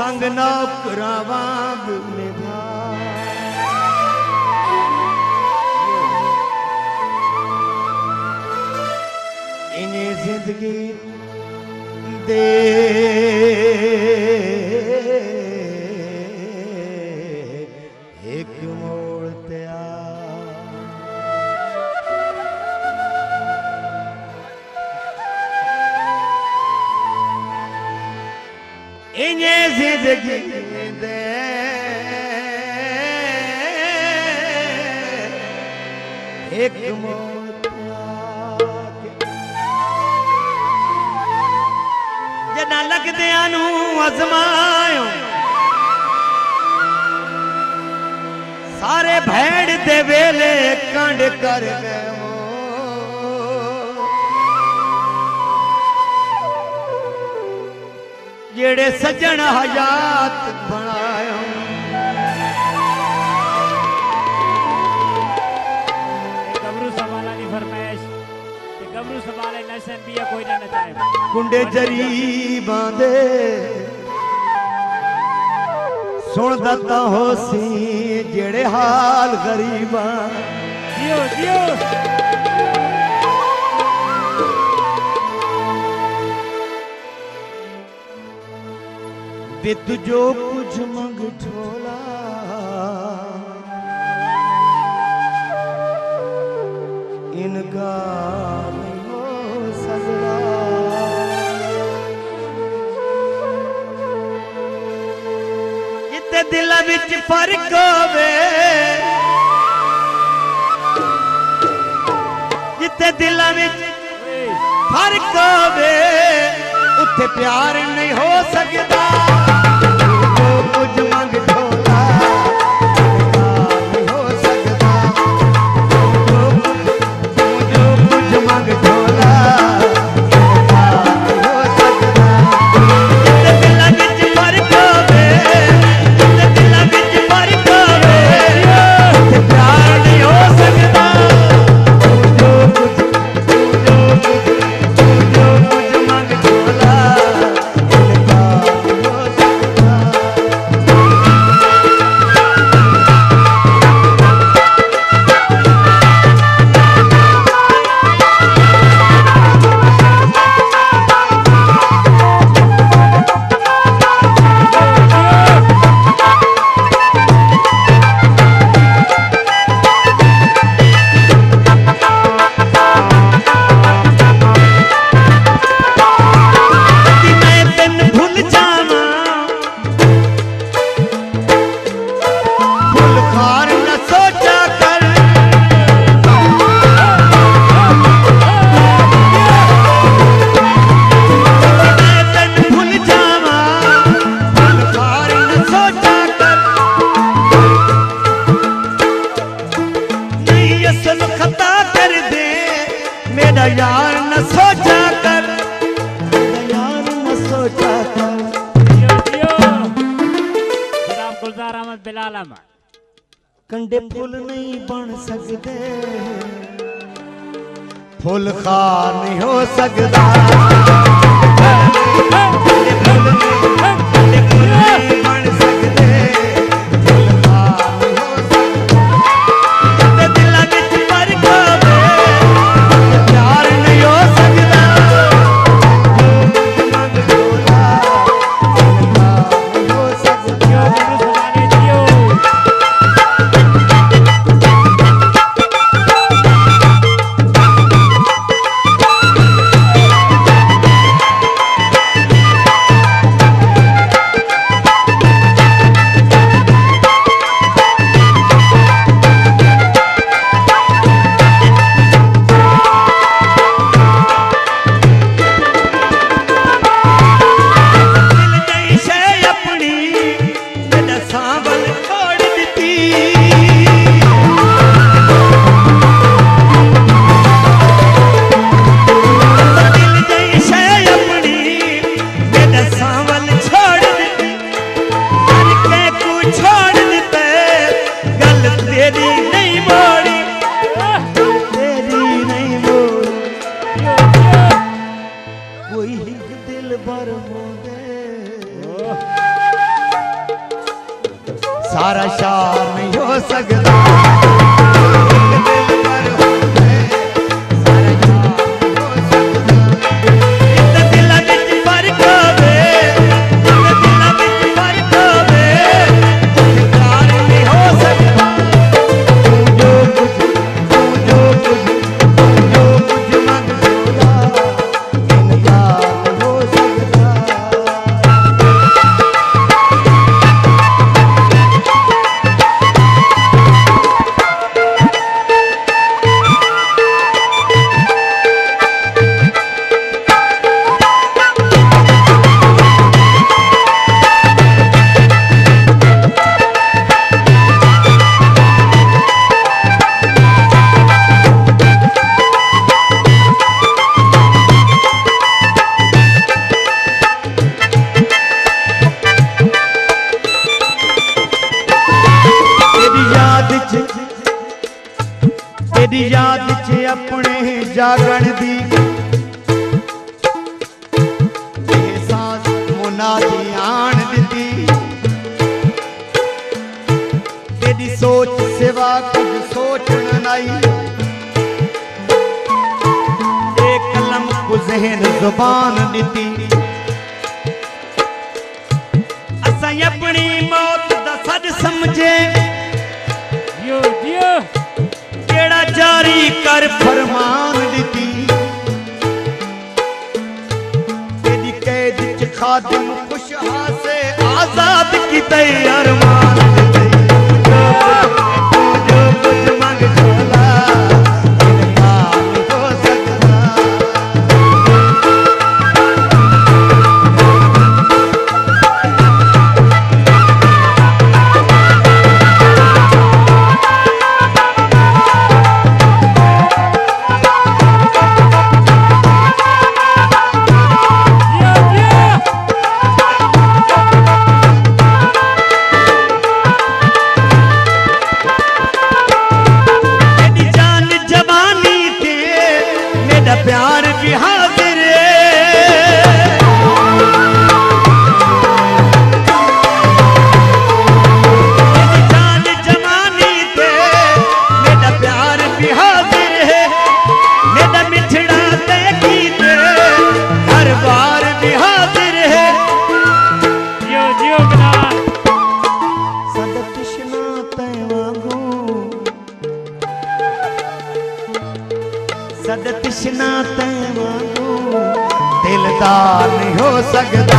संग नौकरा वांग निभा इन्हें जिंदगी दे एक मोड़ ते आ इन्हें जिंदगी दे एक मोड़ ते आके जना लगदियां नू अजमायो सारे भेड़ दे वेले कंड कर गए जेड़े सज्जन हयात बनायो गबरू सवाला दी फरमाइश ते गबरू सवाले नशन भी कोई ना नचाए कुंडे जरी बांधे सुन दता हो सी जेड़े हाल गरीबा जियो जियो दे तू जो कुछ मंग झोला इनका नहीं हो सकता जिते दिल विच फर्क होवे जिते दिल विच फर्क होवे उत्थे प्यार नहीं हो सकता जो कुछ मंग झोला नहीं हो सकता जो कुछ मंग झोला नहीं हो सकता जिते दिल विच फर्क होवे जिते दिल विच फर्क होवे उत्थे प्यार नहीं हो सकता जो कुछ मंग झोला मेरा यार न सोचा कर यार न सोचा कर जियो जियो जनाब गुलजार अहमद बिलाल अहमद कंडे फुल नहीं बन सकते फुल खार नहीं हो सकता कंडे फुल नहीं बन सकते फुल खार नहीं हो सकता जिते दिल विच फर्क होवे प्यार नहीं हो सकता जो मंग झोला नहीं हो सकता गबरू सवाले जियो सारा शार नहीं हो सकता। एक दिलबर होवे, सारा शार नहीं हो सकता। जित दिलां विच फर्क होवे, जित दिलां विच फर्क होवे, उत्थे प्यार नहीं हो सकता। तू जो कुछ मंग झोला, इनकार हो सकता। तेरी याद च अपने जागण दी एहसास मुनादी आन दी। तेरी सोच सिवा कुछ सोचण नहीं, एक कलम को ज़हन ज़ुबान दी। असां अपनी मौत दा सच समझे, जियो जियो केड़ा जारी कर फरमान दी। तेरी कैद च खादिम खुश हासे आजाद की अरमान दी। जो कुछ मंग झोला, इनकार हो सकता। प्यार भी हाजिर जान जवानी थे, मेरा प्यार भी हाजिर है। मेरा मिठड़ा ते गीत हर बार भी हाजिर है। जियो जियो बिलाल सदा तृष्णा तै वांगू, सदा तृष्णा तै वांगू दिलदार नहीं हो सकता।